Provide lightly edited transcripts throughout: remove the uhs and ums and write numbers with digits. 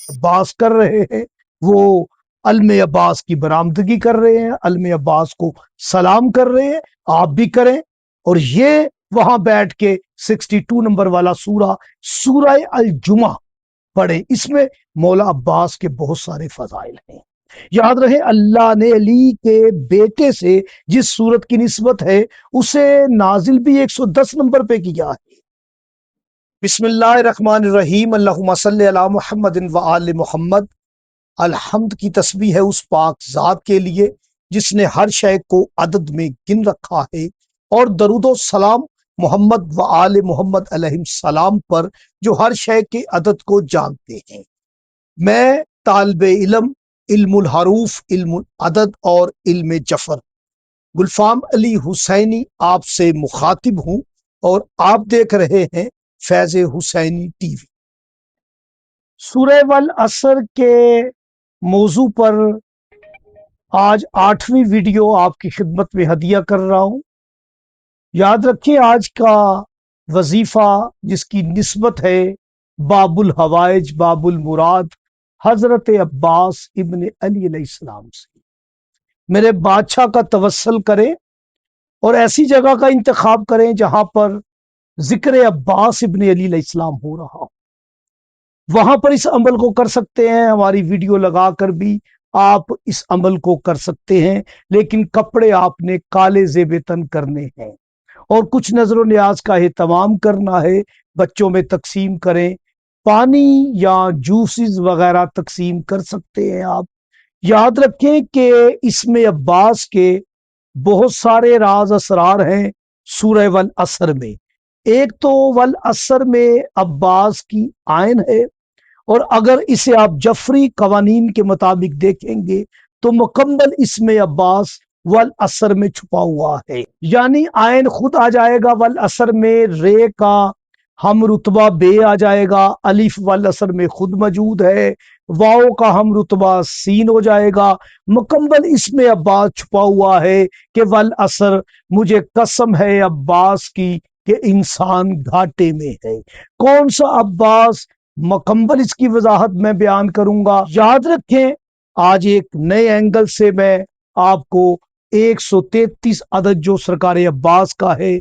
अब्बास कर रहे हैं, वो अलम अब्बास की बरामदगी कर रहे हैं, अलम अब्बास को सलाम कर रहे हैं, आप भी करें। और ये वहां बैठ के 62 नंबर वाला सूरा सूरा अल जुमा पढ़े। इसमें मौला अब्बास के बहुत सारे फजाइल हैं। याद रहे, अल्लाह ने अली के बेटे से जिस सूरत की निस्बत है उसे नाजिल भी 110 नंबर पे किया है। बिस्मिल्लाहिर्रहमानिर्रहीम, अल्लाहुम्मा सल्ली अला मुहम्मदिन व आले मुहम्मद। अलहम्द की तस्बीह है उस पाक जात के लिए जिसने हर शय को अदद में गिन रखा है, और दरूदो सलाम मोहम्मद व आले मोहम्मद अलैहिम सलाम पर जो हर शय के अदद को जानते हैं। मैं तालिबे इल्म, इल्मुल हरूफ, इल्मुल अदद और इल्म जफर गुलफाम अली हुसैनी आपसे मुखातिब हूं, और आप देख रहे हैं फैज हुसैनी टीवी। सूरह वल असर के मौजू पर आज 8वीं वीडियो आपकी खिदमत में हदिया कर रहा हूं। याद रखिए, आज का वजीफा जिसकी निस्बत है बाबुल हवाइज बाबुल मुराद हजरत अब्बास इब्न अली अलैहिस्सलाम से। मेरे बादशाह का तवस्सल करें और ऐसी जगह का इंतखाब करें जहां पर जिक्र अब्बास इब्न अली अलैहिस्सलाम हो रहा हो, वहां पर इस अमल को कर सकते हैं। हमारी वीडियो लगाकर भी आप इस अमल को कर सकते हैं, लेकिन कपड़े आपने काले ज़ेब तन करने हैं और कुछ नजर न्याज का एहतमाम करना है। बच्चों में तकसीम करें, पानी या जूसेस वगैरह तकसीम कर सकते हैं आप। याद रखें कि इसमें अब्बास के बहुत सारे राज असरार हैं सूरह वल असर में। एक तो वल असर में अब्बास की आयन है, और अगर इसे आप जफरी कवानीन के मुताबिक देखेंगे तो मुकम्मल इसमें अब्बास वल असर में छुपा हुआ है। यानी आयन खुद आ जाएगा वल असर में, रे का हम रुतबा बे आ जाएगा, अलिफ वल असर में खुद मौजूद है, वाओ का हम रुतबा सीन हो जाएगा। मुकम्मल इसमें अब्बास छुपा हुआ है कि वल असर, मुझे कसम है अब्बास की कि इंसान घाटे में है। कौन सा अब्बास, मुकम्मल इसकी वजाहत मैं बयान करूंगा। याद रखें, आज एक नए एंगल से मैं आपको 133 अदद जो सरकार अब्बास का है,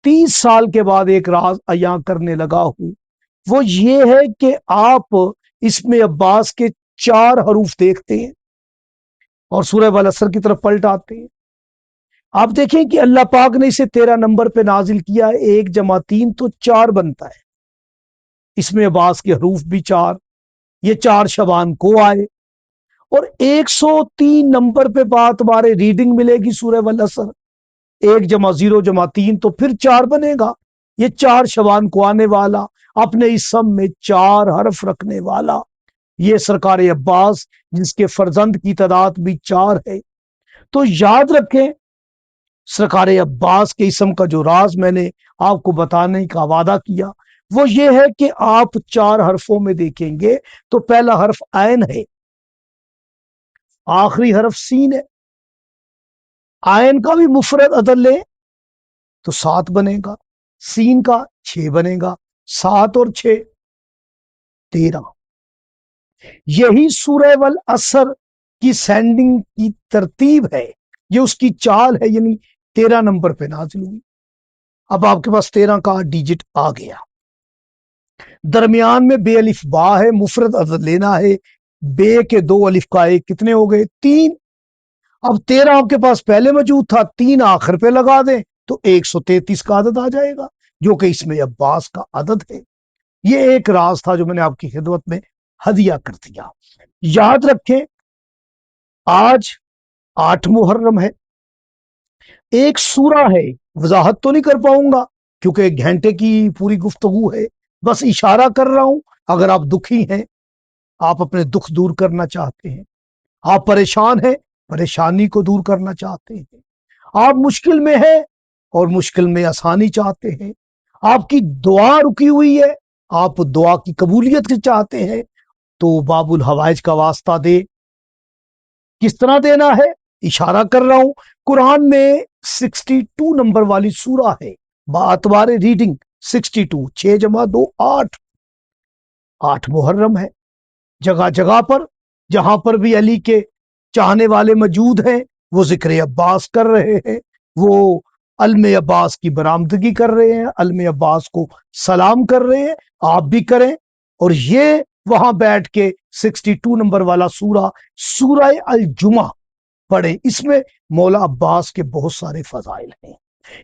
30 साल के बाद एक राज अया करने लगा हूं। वो ये है कि आप इसमें अब्बास के 4 हरूफ देखते हैं और सूरह वल असर की तरफ पलट आते हैं। आप देखें कि अल्लाह पाक ने इसे 13 नंबर पे नाजिल किया है। 1 जमा 3 तो 4 बनता है। इसमें अब्बास के हरूफ भी 4, ये 4 शबान को आए। और 103 नंबर पे बात हमारे रीडिंग मिलेगी सूरह वल असर। 1 जमा 0 जमा 3 तो फिर 4 बनेगा। ये 4 शबान को आने वाला, अपने इस सम में 4 हर्फ रखने वाला, ये सरकार अब्बास जिसके फर्जंद की तादाद भी 4 है। तो याद रखें, सरकार अब्बास के इसम का जो राज मैंने आपको बताने का वादा किया वो ये है कि आप 4 हरफों में देखेंगे तो पहला हर्फ आयन है, आखिरी हर्फ सीन है। आयन का भी मुफरद अदद लें तो 7 बनेगा, सीन का 6 बनेगा, 7 और 6 13। यही सूरह वल असर की सेंडिंग की तरतीब है, ये उसकी चाल है, यानी 13 नंबर पे नाजिल हुई। अब आपके पास 13 का डिजिट आ गया। दरमियान में बे अलिफ बा है, मुफरद अदद लेना है। बे के 2 अलिफ का एक, कितने हो गए? 3। अब 13 आपके पास पहले मौजूद था, 3 आखिर पे लगा दें तो 133 का अदद आ जाएगा, जो कि इसमें अब्बास का अदद है। ये एक राज था जो मैंने आपकी खिदमत में हदिया कर दिया। याद रखें, आज 8 मुहर्रम है, एक सूरा है। वजाहत तो नहीं कर पाऊंगा क्योंकि 1 घंटे की पूरी गुफ्तगू है, बस इशारा कर रहा हूं। अगर आप दुखी हैं, आप अपने दुख दूर करना चाहते हैं, आप परेशान हैं, परेशानी को दूर करना चाहते हैं, आप मुश्किल में हैं और मुश्किल में आसानी चाहते हैं, आपकी दुआ रुकी हुई है, आप दुआ की कबूलियत चाहते हैं, तो बाबुल हवाइज का वास्ता दे। किस तरह देना है? इशारा कर रहा हूं। कुरान में 62 नंबर वाली सूरा है, बातवारे रीडिंग 62, 6 जमा 2 8। 8 मुहर्रम है, جگہ جگہ پر جہاں پر بھی علی کے چاہنے والے موجود ہیں وہ ذکر عباس کر رہے ہیں، وہ علم عباس کی برآمدگی کر رہے ہیں، علم عباس کو سلام کر رہے ہیں، آپ بھی کریں۔ اور یہ وہاں بیٹھ کے 62 نمبر والا سورہ الجمعہ پڑھیں، اس میں مولا عباس کے بہت سارے فضائل ہیں۔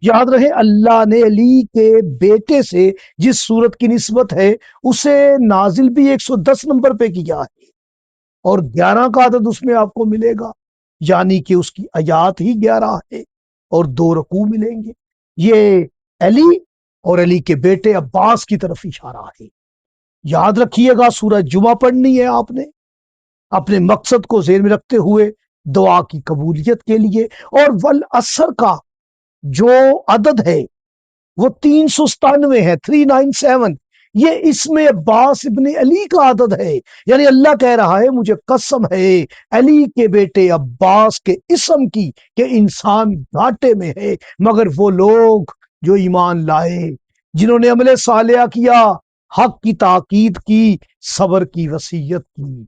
یاد رہے اللہ نے علی کے بیٹے سے جس صورت کی نسبت ہے اسے نازل بھی 110 نمبر پہ کیا ہے، اور 11 کا عدد اس میں آپ کو ملے گا، یعنی کہ اس کی آیات ہی 11 ہے اور 2 رکوع ملیں گے۔ یہ علی اور علی کے بیٹے عباس کی طرف اشارہ ہے۔ یاد رکھیے گا سورہ جمعہ پڑھنی ہے آپ نے اپنے مقصد کو ذہن میں رکھتے ہوئے دعا کی قبولیت کے لیے۔ اور والعصر کا جو عدد ہے وہ 397 ہے، 397، یہ اسم عباس ابن علی کا عدد ہے، یعنی اللہ کہہ رہا ہے مجھے قسم ہے علی کے بیٹے عباس کے اسم کی کہ انسان گھاٹے میں ہے مگر وہ لوگ جو ایمان لائے، جنہوں نے عمل صالحہ کیا، حق کی تاکید کی، صبر کی وصیت کی۔